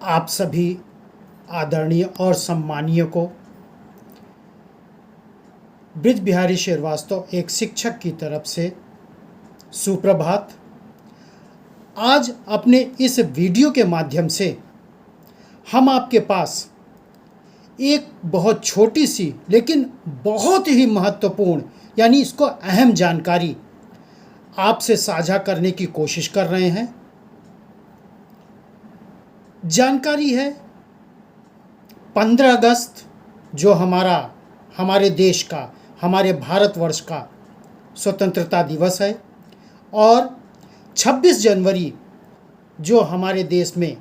आप सभी आदरणीय और सम्मानीय को ब्रिज बिहारी श्रीवास्तव एक शिक्षक की तरफ से सुप्रभात। आज अपने इस वीडियो के माध्यम से हम आपके पास एक बहुत छोटी सी लेकिन बहुत ही महत्वपूर्ण यानी इसको अहम जानकारी आपसे साझा करने की कोशिश कर रहे हैं। जानकारी है 15 अगस्त जो हमारे देश का, हमारे भारतवर्ष का स्वतंत्रता दिवस है और 26 जनवरी जो हमारे देश में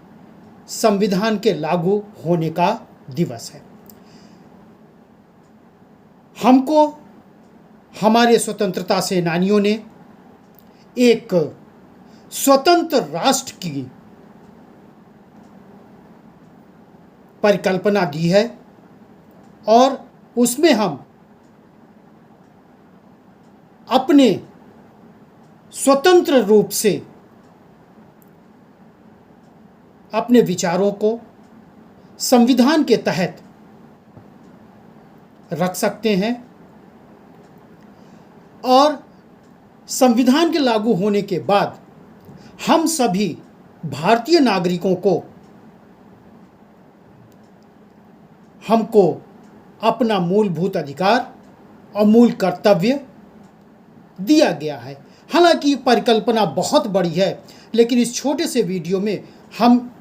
संविधान के लागू होने का दिवस है। हमको हमारे स्वतंत्रता सेनानियों ने एक स्वतंत्र राष्ट्र की परिकल्पना दी है और उसमें हम अपने स्वतंत्र रूप से अपने विचारों को संविधान के तहत रख सकते हैं और संविधान के लागू होने के बाद हम सभी भारतीय नागरिकों को हमको अपना मूलभूत अधिकार और मूल कर्तव्य दिया गया है। हालांकि ये परिकल्पना बहुत बड़ी है, लेकिन इस छोटे से वीडियो में हम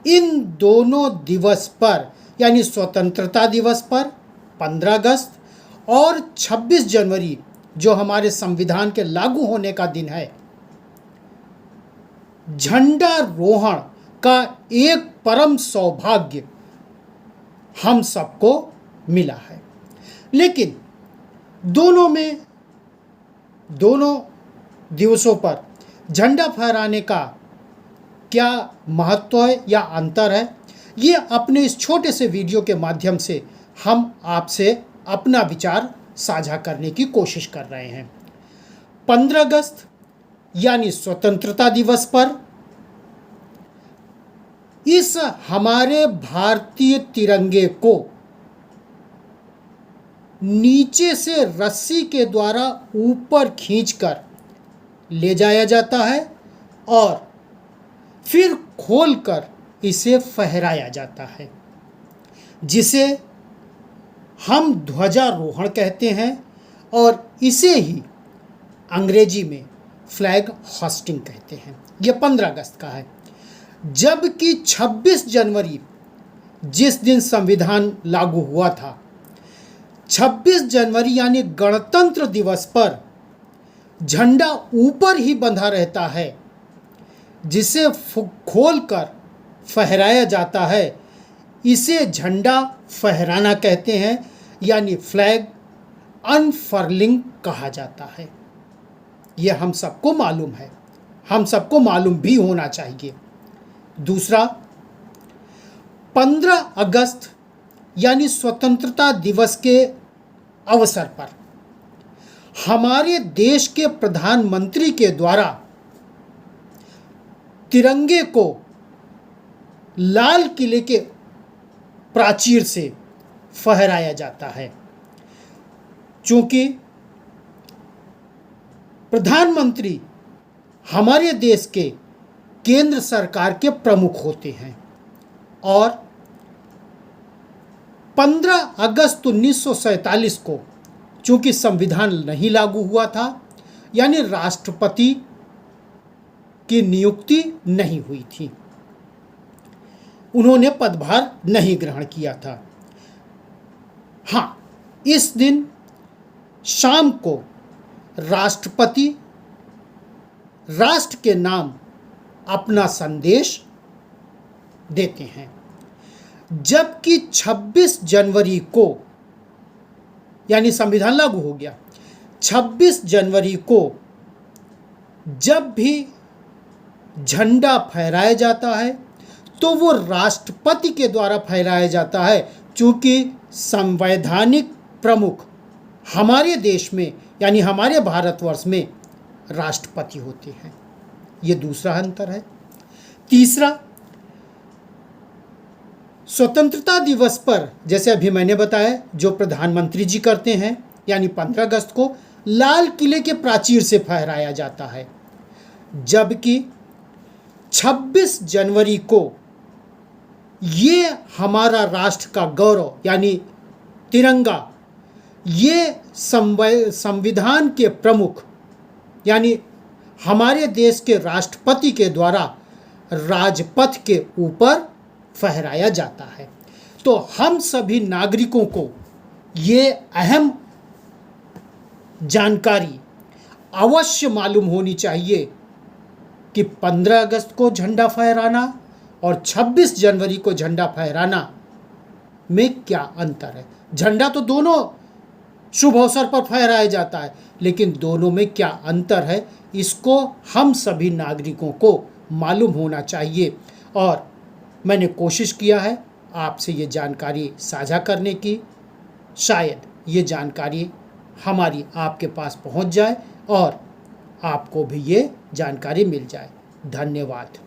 इन दोनों दिवस पर यानी स्वतंत्रता दिवस पर 15 अगस्त और 26 जनवरी जो हमारे संविधान के लागू होने का दिन है, झंडारोहण का एक परम सौभाग्य हम सबको मिला है। लेकिन दोनों दिवसों पर झंडा फहराने का क्या महत्व है या अंतर है, ये अपने इस छोटे से वीडियो के माध्यम से हम आपसे अपना विचार साझा करने की कोशिश कर रहे हैं। 15 अगस्त यानी स्वतंत्रता दिवस पर इस हमारे भारतीय तिरंगे को नीचे से रस्सी के द्वारा ऊपर खींचकर ले जाया जाता है और फिर खोलकर इसे फहराया जाता है, जिसे हम ध्वजारोहण कहते हैं और इसे ही अंग्रेजी में फ्लैग होस्टिंग कहते हैं। यह 15 अगस्त का है, जबकि 26 जनवरी जिस दिन संविधान लागू हुआ था, 26 जनवरी यानी गणतंत्र दिवस पर झंडा ऊपर ही बंधा रहता है, जिसे खोलकर फहराया जाता है। इसे झंडा फहराना कहते हैं यानी फ्लैग अनफर्लिंग कहा जाता है। यह हम सबको मालूम है, हम सबको मालूम भी होना चाहिए। दूसरा, 15 अगस्त यानी स्वतंत्रता दिवस के अवसर पर हमारे देश के प्रधानमंत्री के द्वारा तिरंगे को लाल किले के प्राचीर से फहराया जाता है। चूंकि प्रधानमंत्री हमारे देश के केंद्र सरकार के प्रमुख होते हैं और 15 अगस्त 1947 को चूंकि संविधान नहीं लागू हुआ था यानी राष्ट्रपति की नियुक्ति नहीं हुई थी, उन्होंने पदभार नहीं ग्रहण किया था। हाँ, इस दिन शाम को राष्ट्रपति राष्ट्र के नाम अपना संदेश देते हैं, जबकि 26 जनवरी को यानी संविधान लागू हो गया, 26 जनवरी को जब भी झंडा फहराया जाता है तो वो राष्ट्रपति के द्वारा फहराया जाता है, चूँकि संवैधानिक प्रमुख हमारे देश में यानी हमारे भारतवर्ष में राष्ट्रपति होते हैं। ये दूसरा अंतर है। तीसरा, स्वतंत्रता दिवस पर जैसे अभी मैंने बताया जो प्रधानमंत्री जी करते हैं, यानी 15 अगस्त को लाल किले के प्राचीर से फहराया जाता है, जबकि 26 जनवरी को ये हमारा राष्ट्र का गौरव यानी तिरंगा, ये संविधान के प्रमुख यानी हमारे देश के राष्ट्रपति के द्वारा राजपथ के ऊपर फहराया जाता है। तो हम सभी नागरिकों को ये अहम जानकारी अवश्य मालूम होनी चाहिए कि 15 अगस्त को झंडा फहराना और 26 जनवरी को झंडा फहराना में क्या अंतर है। झंडा तो दोनों शुभ अवसर पर फहराया जाता है, लेकिन दोनों में क्या अंतर है, इसको हम सभी नागरिकों को मालूम होना चाहिए। और मैंने कोशिश किया है आपसे ये जानकारी साझा करने की, शायद ये जानकारी हमारी आपके पास पहुंच जाए और आपको भी ये जानकारी मिल जाए। धन्यवाद।